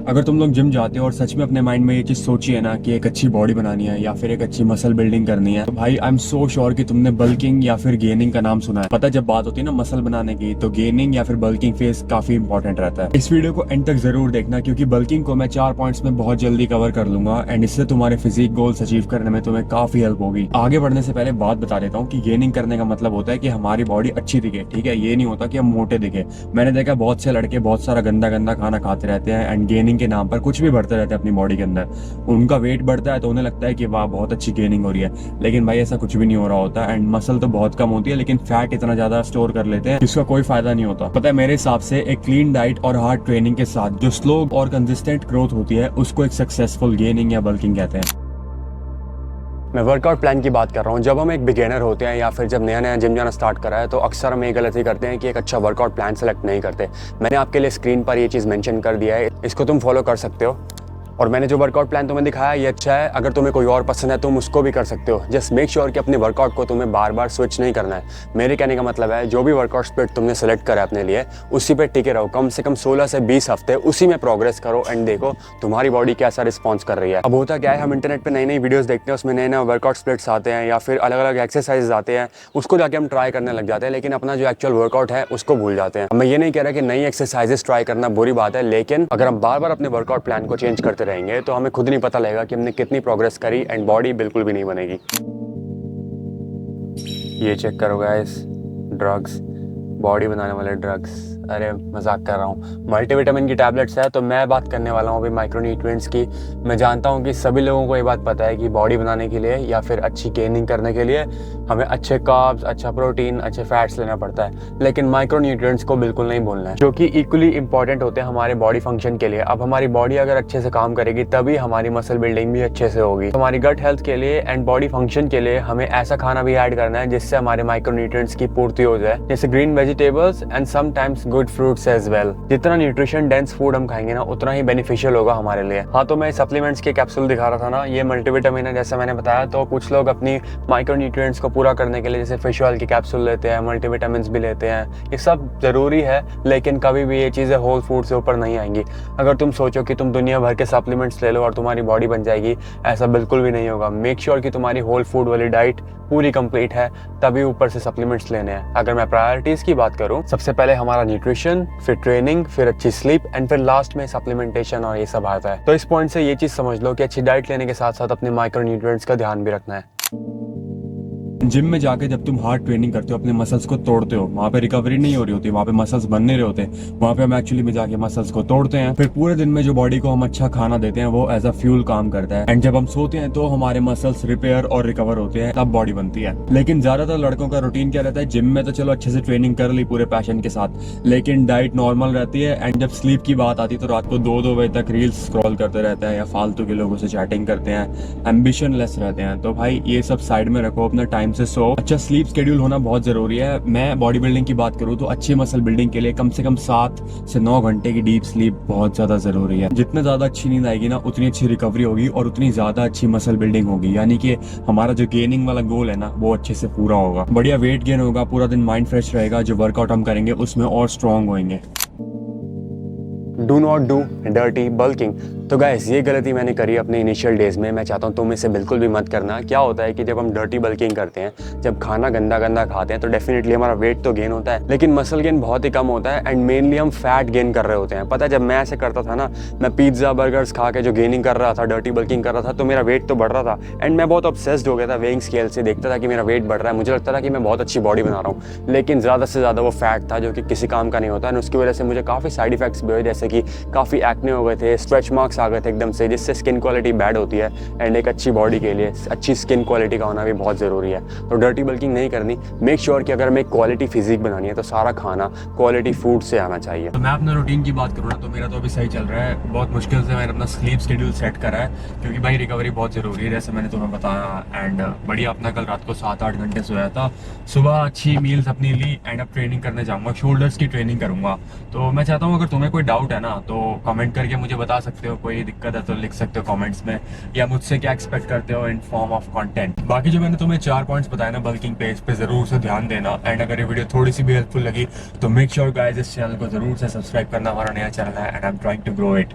अगर तुम लोग जिम जाते हो और सच में अपने माइंड में ये चीज सोची है ना कि एक अच्छी बॉडी बनानी है या फिर एक अच्छी मसल बिल्डिंग करनी है, तो भाई आई एम सो श्योर कि तुमने बल्किंग या फिर गेनिंग का नाम सुना है। पता है जब बात होती है ना मसल बनाने की, तो गेनिंग या फिर बल्किंग फेज काफी इंपॉर्टेंट रहता है। इस वीडियो को एंड तक जरूर देखना, क्योंकि बल्किंग को मैं 4 पॉइंट्स में बहुत जल्दी कवर कर लूंगा एंड इससे तुम्हारे फिजिक गोल्स अचीव करने में तुम्हें काफी हेल्प होगी। आगे बढ़ने से पहले बात बता देता हूँ कि गेनिंग करने का मतलब होता है कि हमारी बॉडी अच्छी दिखे, ठीक है। ये नहीं होता कि हम मोटे दिखे। मैंने देखा बहुत से लड़के बहुत सारा गंदा गंदा खाना खाते रहते हैं एंड गेनिंग के नाम पर कुछ भी बढ़ते रहते हैं अपनी बॉडी के अंदर। उनका वेट बढ़ता है तो उन्हें लगता है कि वाह बहुत अच्छी गेनिंग हो रही है, लेकिन भाई ऐसा कुछ भी नहीं हो रहा होता। एंड मसल तो बहुत कम होती है, लेकिन फैट इतना ज्यादा स्टोर कर लेते हैं जिसका कोई फायदा नहीं होता। पता है मेरे हिसाब से एक क्लीन डाइट और हार्ड ट्रेनिंग के साथ जो स्लो और कंसिस्टेंट ग्रोथ होती है उसको एक सक्सेसफुल गेनिंग या बल्किंग कहते हैं। मैं वर्कआउट प्लान की बात कर रहा हूँ। जब हम एक बिगिनर होते हैं या फिर जब नया नया जिम जाना स्टार्ट करा है, तो अक्सर हम ये गलती करते हैं कि एक अच्छा वर्कआउट प्लान सेलेक्ट नहीं करते। मैंने आपके लिए स्क्रीन पर ये चीज़ मेंशन कर दिया है, इसको तुम फॉलो कर सकते हो। और मैंने जो वर्कआउट प्लान तुम्हें दिखाया ये अच्छा है। अगर तुम्हें कोई और पसंद है तुम उसको भी कर सकते हो। जस्ट मेक श्योर कि अपने वर्कआउट को तुम्हें बार बार स्विच नहीं करना है। मेरे कहने का मतलब है जो भी वर्कआउट स्प्लिट तुमने सेलेक्ट करा है अपने लिए, उसी पे टिके रहो। कम से कम 16 से 20 हफ्ते उसी में प्रोग्रेस करो एंड देखो तुम्हारी बॉडी कैसा रिस्पॉन्स कर रही है। अब होता क्या है, हम इंटरनेट पर नई नई वीडियोज़ देखते हैं, उसमें नए नए वर्कआउट स्प्लिट्स आते हैं या फिर अलग अलग एक्सरसाइज आते हैं, उसको जाके हम ट्राई करने लग जाते हैं, लेकिन अपना जो एक्चुअल वर्कआउट है उसको भूल जाते हैं। मैं ये नहीं कह रहा कि नई एक्सरसाइजेस ट्राई करना बुरी बात है, लेकिन अगर हम बार बार अपने वर्कआउट प्लान को चेंज करते रहेंगे तो हमें खुद नहीं पता लगेगा कि हमने कितनी प्रोग्रेस करी एंड बॉडी बिल्कुल भी नहीं बनेगी। ये चेक करो गाइस, ड्रग्स, बॉडी बनाने वाले ड्रग्स। अरे मजाक कर रहा हूँ। मल्टीविटामिन की टैबलेट्स है, तो मैं बात करने वाला हूँ अभी माइक्रोन्यूट्रिएंट्स की। मैं जानता हूँ कि सभी लोगों को ये बात पता है कि बॉडी बनाने के लिए या फिर अच्छी गेनिंग करने के लिए हमें अच्छे कार्ब्स, अच्छा प्रोटीन, अच्छे फैट्स लेना पड़ता है, लेकिन माइक्रोन्यूट्रिएंट्स को बिल्कुल नहीं भूलना है, जो कि इक्वली इंपॉर्टेंट होते हैं हमारे बॉडी फंक्शन के लिए। अब हमारी बॉडी अगर अच्छे से काम करेगी तभी हमारी मसल बिल्डिंग भी अच्छे से होगी। हमारी गट हेल्थ के लिए एंड बॉडी फंक्शन के लिए हमें ऐसा खाना भी ऐड करना है जिससे हमारे माइक्रोन्यूट्रिएंट्स की पूर्ति हो जाए, जैसे green vegetables and sometimes good fruits as well. जितना न्यूट्रिशन डेंस फूड हम खाएंगे ना उतना ही बेनिफिशियल होगा हमारे लिए। हाँ, तो मैं सप्लीमेंट्स के कैप्सूल दिखा रहा था ना, ये मल्टीविटामिन है जैसे मैंने बताया। तो कुछ लोग अपनी माइक्रोन्यूट्रिएंट्स को पूरा करने के लिए जैसे फिश ऑयल के कैप्सूल लेते हैं, मल्टीविटामिन भी लेते हैं। ये सब जरूरी है, लेकिन कभी भी ये चीज़ें होल फूड से ऊपर नहीं आएंगी। अगर तुम सोचो कि तुम दुनिया भर के सप्लीमेंट्स ले लो और तुम्हारी बॉडी बन जाएगी, ऐसा बिल्कुल भी नहीं होगा। मेक श्योर कि तुम्हारी होल फूड वाली डाइट पूरी कंप्लीट है, तभी ऊपर से सप्लीमेंट्स लेने हैं। अगर मैं प्रायोरिटीज की बात करूं, सबसे पहले हमारा न्यूट्रिशन, फिर ट्रेनिंग, फिर अच्छी स्लीप एंड फिर लास्ट में सप्लीमेंटेशन और ये सब आता है। तो इस पॉइंट से ये चीज समझ लो कि अच्छी डाइट लेने के साथ साथ अपने माइक्रोन्यूट्रिएंट्स का ध्यान भी रखना है। जिम में जाके जब तुम हार्ड ट्रेनिंग करते हो, अपने मसल्स को तोड़ते हो, वहाँ पे रिकवरी नहीं हो रही होती, वहाँ पे मसल्स बन नहीं रहे होते। वहाँ पे हम एक्चुअली में जाके मसल्स को तोड़ते हैं। फिर पूरे दिन में जो बॉडी को हम अच्छा खाना देते हैं वो एज अ फ्यूल काम करता है। एंड जब हम सोते हैं तो हमारे मसल्स रिपेयर और रिकवर होते हैं, तब बॉडी बनती है। लेकिन ज्यादातर लड़कों का रूटीन क्या रहता है, जिम में तो चलो अच्छे से ट्रेनिंग कर ली पूरे पैशन के साथ, लेकिन डाइट नॉर्मल रहती है। एंड जब स्लीप की बात आती है तो रात को 2-2 बजे तक रील्स स्क्रॉल करते रहते हैं या फालतू के लोगों से चैटिंग करते हैं, एम्बिशन लेस रहते हैं। तो भाई ये सब साइड में रखो, अपना टाइम से सो। अच्छा स्लीप शेड्यूल होना बहुत जरूरी है। मैं बॉडी बिल्डिंग की बात करूं तो अच्छी मसल बिल्डिंग के लिए कम से कम 7 से 9 घंटे की डीप स्लीप बहुत ज्यादा जरूरी है। जितने ज्यादा अच्छी नींद आएगी ना, उतनी अच्छी रिकवरी होगी और उतनी ज्यादा अच्छी मसल बिल्डिंग होगी। यानी कि हमारा जो गेनिंग वाला गोल है ना, वो अच्छे से पूरा होगा। बढ़िया वेट गेन होगा, पूरा दिन माइंड फ्रेश रहेगा, जो वर्कआउट हम करेंगे उसमें और स्ट्रॉन्ग होंगे। Do not do dirty bulking. तो गाइस ये गलती मैंने करी अपने इनिशियल डेज में। मैं चाहता हूँ तुम इसे बिल्कुल भी मत करना। क्या होता है कि जब हम डर्टी बल्किंग करते हैं, जब खाना गंदा गंदा खाते हैं, तो डेफिनेटली हमारा वेट तो गेन होता है, लेकिन मसल गेन बहुत ही कम होता है एंड मेनली हम फैट गेन कर रहे होते हैं। पता है जब मैं ऐसे करता था ना, मैं पिज्जा बर्गर्स खा के जो गेनिंग कर रहा था, डर्टी बल्किंग कर रहा था, तो मेरा वेट तो बढ़ रहा था एंड मैं बहुत ऑब्सेस्ड हो गया था वेइंग स्केल से। देखता था कि मेरा वेट बढ़ रहा है, मुझे लगता था कि मैं बहुत अच्छी बॉडी बना रहा हूँ, लेकिन ज़्यादा से ज़्यादा वो फैट था जो कि किसी काम का नहीं होता। एंड उसकी वजह से मुझे काफ़ी साइड इफेक्ट्स भी हुए, जैसे कि काफ़ी एक्ने हो गए थे, स्ट्रेच मार्क्स आ गए थे एकदम से, जिससे स्किन क्वालिटी बैड होती है। एंड एक अच्छी बॉडी के लिए अच्छी स्किन क्वालिटी का होना भी बहुत ज़रूरी है। तो डर्टी बल्किंग नहीं करनी। मेक श्योर कि अगर हमें क्वालिटी फिजिक बनानी है तो सारा खाना क्वालिटी फूड से आना चाहिए। तो मैं अपना रूटीन की बात करूँ ना, तो मेरा तो अभी सही चल रहा है। बहुत मुश्किल से मैंने अपना स्लीप शेड्यूल सेट करा है, क्योंकि भाई रिकवरी बहुत ज़रूरी है, जैसे मैंने तुम्हें बताया। एंड बढ़िया अपना कल रात को 7-8 घंटे सोया था, सुबह अच्छी मील्स अपनी ली एंड अब ट्रेनिंग करने जाऊँगा, शोल्डर्स की ट्रेनिंग करूँगा। तो मैं चाहता हूँ अगर तुम्हें कोई डाउट है ना, तो कमेंट करके मुझे बता सकते हो। कोई दिक्कत है तो लिख सकते हो कमेंट्स में, या मुझसे क्या एक्सपेक्ट करते हो इन फॉर्म ऑफ कंटेंट। बाकी जो मैंने तुम्हें 4 पॉइंट्स बताया ना बल्किंग पे, इस पे जरूर से ध्यान देना। एंड अगर ये वीडियो थोड़ी सी भी हेल्पफुल लगी तो मेक श्योर गाइस इस चैनल को जरूर से सब्सक्राइब करना। हमारा नया चैनल है and I am trying to grow it.